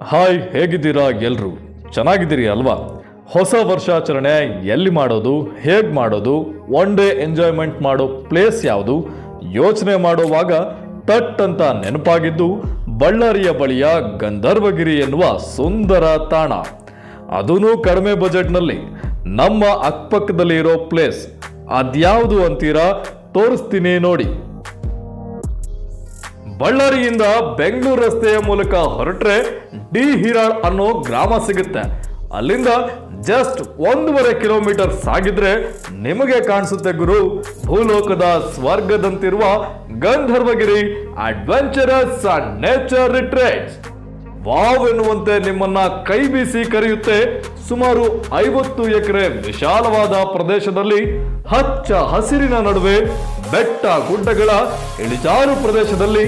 Hi, ಹೇಗಿದ್ದೀರಾ ಎಲ್ರು? ಚೆನ್ನಾಗಿದ್ದೀರಿ ಅಲ್ವಾ? ಹೊಸ ವರ್ಷಾಚರಣೆ ಎಲ್ಲಿ ಮಾಡೋದು, ಹೇಗೆ ಮಾಡೋದು, ಒನ್ ಡೇ ಎಂಜಾಯ್ಮೆಂಟ್ ಮಾಡೋ ಪ್ಲೇಸ್ ಯಾವುದು ಯೋಚನೆ ಮಾಡುವಾಗ ತಟ್ ಅಂತ ನೆನಪಾಗಿದ್ದು ಬಳ್ಳಾರಿಯ ಬಳಿಯ ಗಂಧರ್ವಗಿರಿ ಎನ್ನುವ ಸುಂದರ ತಾಣ. ಅದೂ ಕಡಿಮೆ ಬಜೆಟ್ನಲ್ಲಿ ನಮ್ಮ ಅಕ್ಕಪಕ್ಕದಲ್ಲಿ ಇರೋ ಪ್ಲೇಸ್. ಅದ್ಯಾವುದು ಅಂತೀರಾ? ತೋರಿಸ್ತೀನಿ ನೋಡಿ. ಬಳ್ಳಾರಿಯಿಂದ ಬೆಂಗಳೂರು ರಸ್ತೆಯ ಮೂಲಕ ಹೊರಟ್ರೆ ಡಿ ಹಿರಾಳ್ ಅನ್ನೋ ಗ್ರಾಮ ಸಿಗುತ್ತೆ. ಅಲ್ಲಿಂದ ಜಸ್ಟ್ 1.5 ಕಿಲೋಮೀಟರ್ ಸಾಗಿದ್ರೆ ನಿಮಗೆ ಕಾಣಿಸುತ್ತೆ ಗುರು, ಭೂಲೋಕದ ಸ್ವರ್ಗದಂತಿರುವ Gandharvagiri adventurous and nature retreats. Wow ಎನ್ನುವಂತೆ ನಿಮ್ಮನ್ನ ಕೈ ಬೀಸಿ ಕರೆಯುತ್ತೆ. ಸುಮಾರು 50 ಎಕರೆ ವಿಶಾಲವಾದ ಪ್ರದೇಶದಲ್ಲಿ ಹಚ್ಚ ಹಸಿರಿನ ನಡುವೆ ಬೆಟ್ಟ ಗುಡ್ಡಗಳ ಇಳಿಜಾರು ಪ್ರದೇಶದಲ್ಲಿ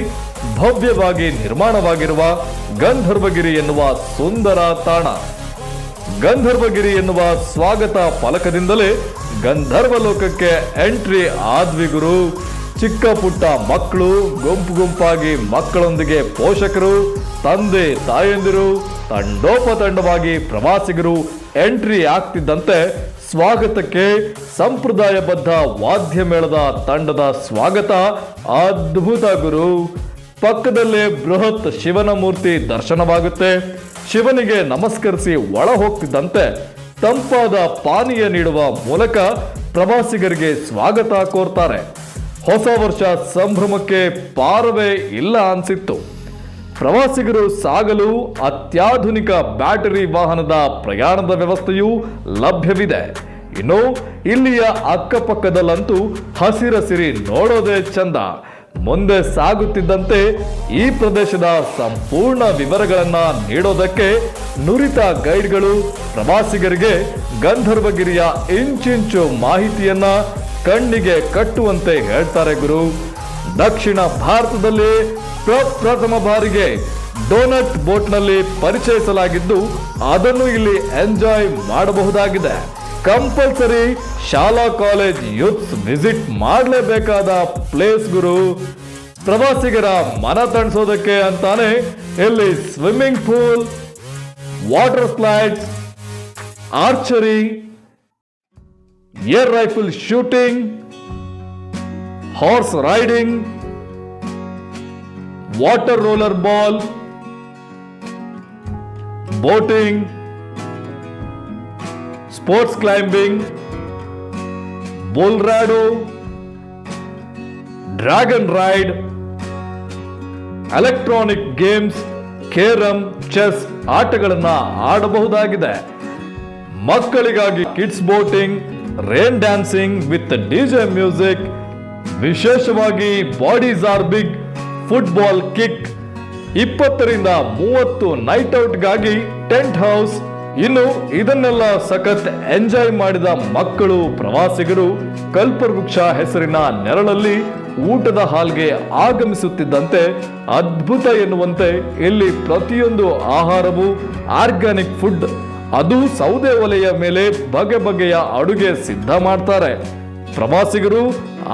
ಭವ್ಯವಾಗಿ ನಿರ್ಮಾಣವಾಗಿರುವ ಗಂಧರ್ವಗಿರಿ ಎನ್ನುವ ಸುಂದರ ತಾಣ. ಗಂಧರ್ವಗಿರಿ ಎನ್ನುವ ಸ್ವಾಗತ ಫಲಕದಿಂದಲೇ ಗಂಧರ್ವ ಲೋಕಕ್ಕೆ ಎಂಟ್ರಿ ಆದ್ವಿ ಗುರು. ಚಿಕ್ಕ ಪುಟ್ಟ ಮಕ್ಕಳು, ಗುಂಪು ಗುಂಪಾಗಿ ಮಕ್ಕಳೊಂದಿಗೆ ಪೋಷಕರು, ತಂದೆ ತಾಯಂದಿರು, ತಂಡೋಪತಂಡವಾಗಿ ಪ್ರವಾಸಿಗರು ಎಂಟ್ರಿ ಆಗ್ತಿದ್ದಂತೆ ಸ್ವಾಗತಕ್ಕೆ ಸಂಪ್ರದಾಯಬದ್ಧ ವಾದ್ಯ ಮೇಳದ ತಂಡದ ಸ್ವಾಗತ ಅದ್ಭುತ ಗುರು. ಪಕ್ಕದಲ್ಲೇ ಬೃಹತ್ ಶಿವನ ಮೂರ್ತಿ ದರ್ಶನವಾಗುತ್ತೆ. ಶಿವನಿಗೆ ನಮಸ್ಕರಿಸಿ ಒಳ ಹೋಗ್ತಿದ್ದಂತೆ ತಂಪಾದ ಪಾನೀಯ ನೀಡುವ ಮೂಲಕ ಪ್ರವಾಸಿಗರಿಗೆ ಸ್ವಾಗತ ಕೋರ್ತಾರೆ. ಹೊಸ ವರ್ಷ ಸಂಭ್ರಮಕ್ಕೆ ಪಾರವೇ ಇಲ್ಲ ಅನ್ಸಿತ್ತು. ಪ್ರವಾಸಿಗರು ಸಾಗಲು ಅತ್ಯಾಧುನಿಕ ಬ್ಯಾಟರಿ ವಾಹನದ ಪ್ರಯಾಣದ ವ್ಯವಸ್ಥೆಯೂ ಲಭ್ಯವಿದೆ. ಇನ್ನು ಇಲ್ಲಿಯ ಅಕ್ಕಪಕ್ಕದಲ್ಲಂತೂ ಹಸಿರಸಿರಿ ನೋಡೋದೇ ಚಂದ. ಮುಂದೆ ಸಾಗುತ್ತಿದ್ದಂತೆ ಈ ಪ್ರದೇಶದ ಸಂಪೂರ್ಣ ವಿವರಗಳನ್ನ ನೀಡೋದಕ್ಕೆ ನುರಿತ ಗೈಡ್ಗಳು ಪ್ರವಾಸಿಗರಿಗೆ ಗಂಧರ್ವಗಿರಿಯ ಇಂಚಿಂಚು ಮಾಹಿತಿಯನ್ನ ಕಣ್ಣಿಗೆ ಕಟ್ಟುವಂತೆ ಹೇಳ್ತಾರೆ ಗುರು. ದಕ್ಷಿಣ ಭಾರತದಲ್ಲಿ ಪ್ರಪ್ರಥಮ ಬಾರಿಗೆ ಡೋನಟ್ ಬೋಟ್ನಲ್ಲಿ ಪರಿಚಯಿಸಲಾಗಿದ್ದು ಅದನ್ನು ಇಲ್ಲಿ ಎಂಜಾಯ್ ಮಾಡಬಹುದಾಗಿದೆ. ಕಂಪಲ್ಸರಿ ಶಾಲಾ ಕಾಲೇಜ್ ಯೂತ್ಸ್ ವಿಸಿಟ್ ಮಾಡಲೇಬೇಕಾದ ಪ್ಲೇಸ್ ಗುರು. ಪ್ರವಾಸಿಗರ ಮನ ತಣಿಸೋದಕ್ಕೆ ಅಂತಾನೆ ಇಲ್ಲಿ swimming pool, water slides, archery, air rifle shooting, horse riding, water roller ball, boating, sports climbing, bull ride, dragon ride, electronic games, carrom, chess ಆಟಗಳನ್ನ ಆಡಬಹುದಾಗಿದೆ. ಮಕ್ಕಳಿಗಾಗಿ kids boating, rain dancing with DJ music, ವಿಶೇಷವಾಗಿ bodies are big football kick, 20 ರಿಂದ 30 night ಔಟ್ಗಾಗಿ tent house. ಇನ್ನು ಇದನ್ನೆಲ್ಲ ಸಖತ್ enjoy ಮಾಡಿದ ಮಕ್ಕಳು ಪ್ರವಾಸಿಗರು ಕಲ್ಪವೃಕ್ಷ ಹೆಸರಿನ ನೆರಳಲ್ಲಿ ಊಟದ ಹಾಲ್ಗೆ ಆಗಮಿಸುತ್ತಿದ್ದಂತೆ ಅದ್ಭುತ ಎನ್ನುವಂತೆ ಇಲ್ಲಿ ಪ್ರತಿಯೊಂದು ಆಹಾರವು ಆರ್ಗ್ಯಾನಿಕ್ ಫುಡ್. ಅದು ಸೌದೆ ಒಲೆಯ ಮೇಲೆ ಬಗೆ ಬಗೆಯ ಅಡುಗೆ ಸಿದ್ಧ ಮಾಡ್ತಾರೆ. ಪ್ರವಾಸಿಗರು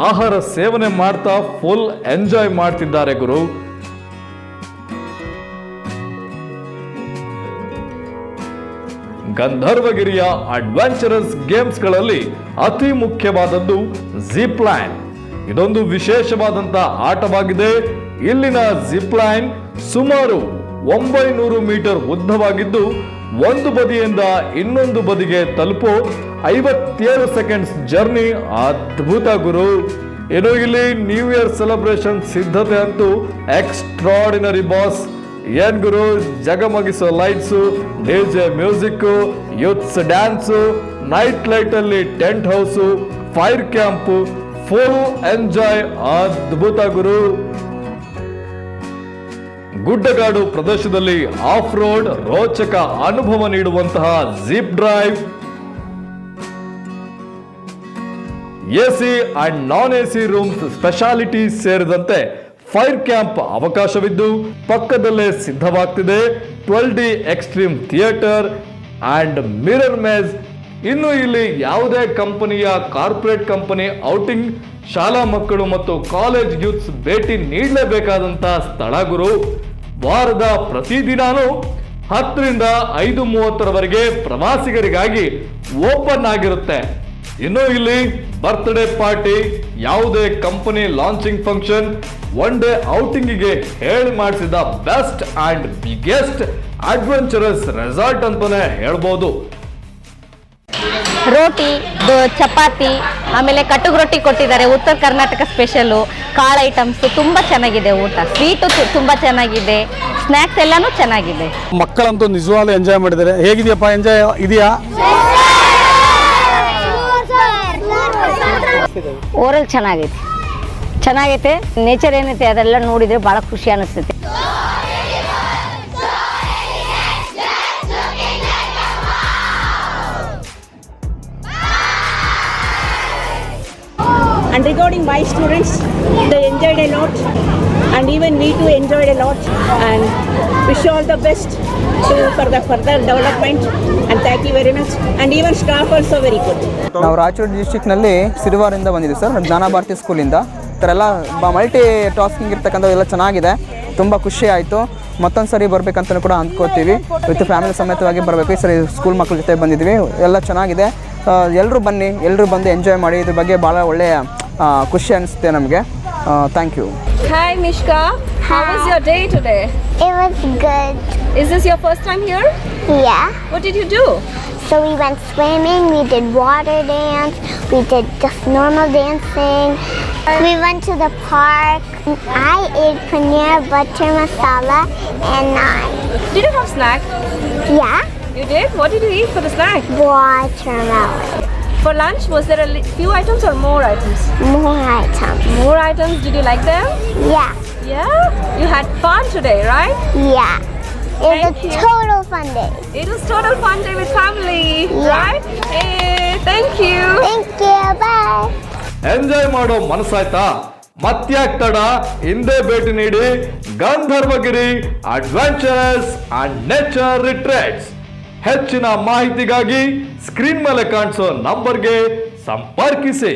ಆಹಾರ ಸೇವನೆ ಮಾಡ್ತಾ ಫುಲ್ ಎಂಜಾಯ್ ಮಾಡ್ತಿದ್ದಾರೆ ಗುರು. ಗಂಧರ್ವಗಿರಿಯ ಅಡ್ವೆಂಚರಸ್ ಗೇಮ್ಸ್ಗಳಲ್ಲಿ ಅತಿ ಮುಖ್ಯವಾದದ್ದು ಜಿಪ್ ಲೈನ್. ಇದೊಂದು ವಿಶೇಷವಾದಂತಹ ಆಟವಾಗಿದೆ. ಇಲ್ಲಿನ ಜಿಪ್ ಲೈನ್ ಸುಮಾರು 900 ಮೀಟರ್ ಉದ್ದವಾಗಿದ್ದು ಒಂದು ಬದಿಯಿಂದ ಇನ್ನೊಂದು ಬದಿಗೆ ತಲುಪೋ 57 ಸೆಕೆಂಡ್ಸ್ ಜರ್ನಿ ಅದ್ಭುತ ಗುರು. ಇನ್ನು ಇಲ್ಲಿ ನ್ಯೂ ಇಯರ್ ಸೆಲೆಬ್ರೇಷನ್ ಸಿದ್ಧತೆ ಅಂತೂ ಎಕ್ಸ್ಟ್ರಾರ್ಡಿನರಿ ಬಾಸ್. ಏನ್ ಗುರು, ಜಗಮಗಿಸೋ lights, DJ music, youths dance, night light ಅಲ್ಲಿ tent house, fire camp, full enjoy ಅದ್ಭುತ ಗುರು. ಗುಡ್ಡಗಾಡು ಪ್ರದೇಶದಲ್ಲಿ ಆಫ್ ರೋಡ್ ರೋಚಕ ಅನುಭವ ನೀಡುವಂತಹ jeep drive, AC and non AC rooms speciality ಸೇರಿದಂತೆ ಫೈರ್ ಕ್ಯಾಂಪ್ ಅವಕಾಶವಿದ್ದು ಪಕ್ಕದಲ್ಲೇ ಸಿದ್ಧವಾಗ್ತಿದೆ 12D extreme theatre and mirror maze. ಇನ್ನು ಇಲ್ಲಿ ಯಾವುದೇ ಕಂಪನಿಯ ಕಾರ್ಪೊರೇಟ್ ಕಂಪನಿ ಔಟಿಂಗ್, ಶಾಲಾ ಮಕ್ಕಳು ಮತ್ತು ಕಾಲೇಜ್ ಯೂತ್ಸ್ ಭೇಟಿ ನೀಡಲೇಬೇಕಾದಂತಹ ಸ್ಥಳ ಗುರು. ವಾರದ ಪ್ರತಿದಿನಾನು 10ರಿಂದ 5:30ರವರೆಗೆ ಪ್ರವಾಸಿಗರಿಗಾಗಿ ಓಪನ್ ಆಗಿರುತ್ತೆ. ಇನ್ನು ಇಲ್ಲಿ ಬರ್ತ್ಡೇ ಪಾರ್ಟಿ, ಯಾವುದೇ company launching function, one day ಔಟಿಂಗಿಗೆ ಹೇಳಿ ಮಾಡಿಸಿದ best and biggest adventurous resort ಅಂತಾನೆ ಹೇಳ್ಬೋದು. ರೋಟಿ, ಚಪಾತಿ, ಆಮೇಲೆ ಕಟುಕ್ ರೊಟ್ಟಿ ಕೊಟ್ಟಿದ್ದಾರೆ, ಉತ್ತರ ಕರ್ನಾಟಕ ಸ್ಪೆಷಲು, ಕಾಳು ಐಟಮ್ಸ್ ತುಂಬ ಚೆನ್ನಾಗಿದೆ. ಊಟ ಸ್ವೀಟು ತುಂಬ ಚೆನ್ನಾಗಿದೆ, ಸ್ನ್ಯಾಕ್ಸ್ ಎಲ್ಲಾನು ಚೆನ್ನಾಗಿದೆ. ಮಕ್ಕಳಂತೂ ನಿಜವಾಗ್ಲೂ ಎಂಜಾಯ್ ಮಾಡಿದ್ದಾರೆ. ಹೇಗಿದೆಯಪ್ಪ, ಎಂಜಾಯ್ ಇದೆಯಾ? ಓರಲ್ ಚೆನ್ನಾಗೈತೆ. ನೇಚರ್ ಏನೈತೆ ಅದೆಲ್ಲ ನೋಡಿದ್ರೆ ಭಾಳ ಖುಷಿ ಅನಿಸ್ತೈತೆ. And regarding my students, they enjoyed a lot, and even we too enjoyed a lot, and wish you all the best for the further development, and thank you very much. And even staff also very good. ನಾವು ರಾಯಚೂರು ಡಿಸ್ಟ್ರಿಕ್ನಲ್ಲಿ ಸಿರಿವಾರಿಂದ ಬಂದಿದ್ದೀವಿ sir, ಜ್ಞಾನ ಭಾರತಿ ಸ್ಕೂಲಿಂದ. ಈ ಥರ ಎಲ್ಲ multi tasking ಇರ್ತಕ್ಕಂಥ ಎಲ್ಲ ಚೆನ್ನಾಗಿದೆ, ತುಂಬ ಖುಷಿ ಆಯಿತು. ಮತ್ತೊಂದು ಸರಿ ಬರಬೇಕಂತ ಕೂಡ ಅಂದ್ಕೋತೀವಿ. ವಿತ್ ಫ್ಯಾಮಿಲಿ ಸಮೇತವಾಗಿ ಬರಬೇಕು. ಈ ಸರಿ ಸ್ಕೂಲ್ ಮಕ್ಕಳ ಜೊತೆ ಬಂದಿದ್ವಿ, ಎಲ್ಲ ಚೆನ್ನಾಗಿದೆ. ಎಲ್ಲರೂ ಬನ್ನಿ, ಎಲ್ಲರೂ ಬಂದು ಎಂಜಾಯ್ ಮಾಡಿ. ಇದ್ರ ಬಗ್ಗೆ ಭಾಳ ಒಳ್ಳೆಯ ಖುಷಿ ಅನಿಸುತ್ತೆ ನಮಗೆ. Thank you. Hi Mishka, how was your day today? It was good. Is this your first time here? Yeah. What did you do? So we went swimming, we did water dance, we did just normal dancing. We went to the park. I ate paneer butter masala and naan. Did you have snack? Yeah, You did? What did you eat for the snack? watermelon. For lunch, was there few items or more items? More items. More items. Did you like them? Yeah, Yeah? You had fun today, right? yeah. It was Thank a you. total fun day. It was total fun day with family, Yeah. right? Hey, thank you. Thank you. Bye. Enjoy ಮಾಡೋ ಮನಸ್ಸಾಯ್ತಾ? ಮತ್ಯಾಕ್ ತಡ, ಹಿಂದೆ ಭೇಟಿ ನೀಡಿ Gandharvagiri adventurous and nature ರಿಟ್ರೀಟ್ಸ್. ಹೆಚ್ಚಿನ ಮಾಹಿತಿಗಾಗಿ screen ಮೇಲೆ ಕಾಣಿಸೋ ನಂಬರ್ಗೆ ಸಂಪರ್ಕಿಸಿ.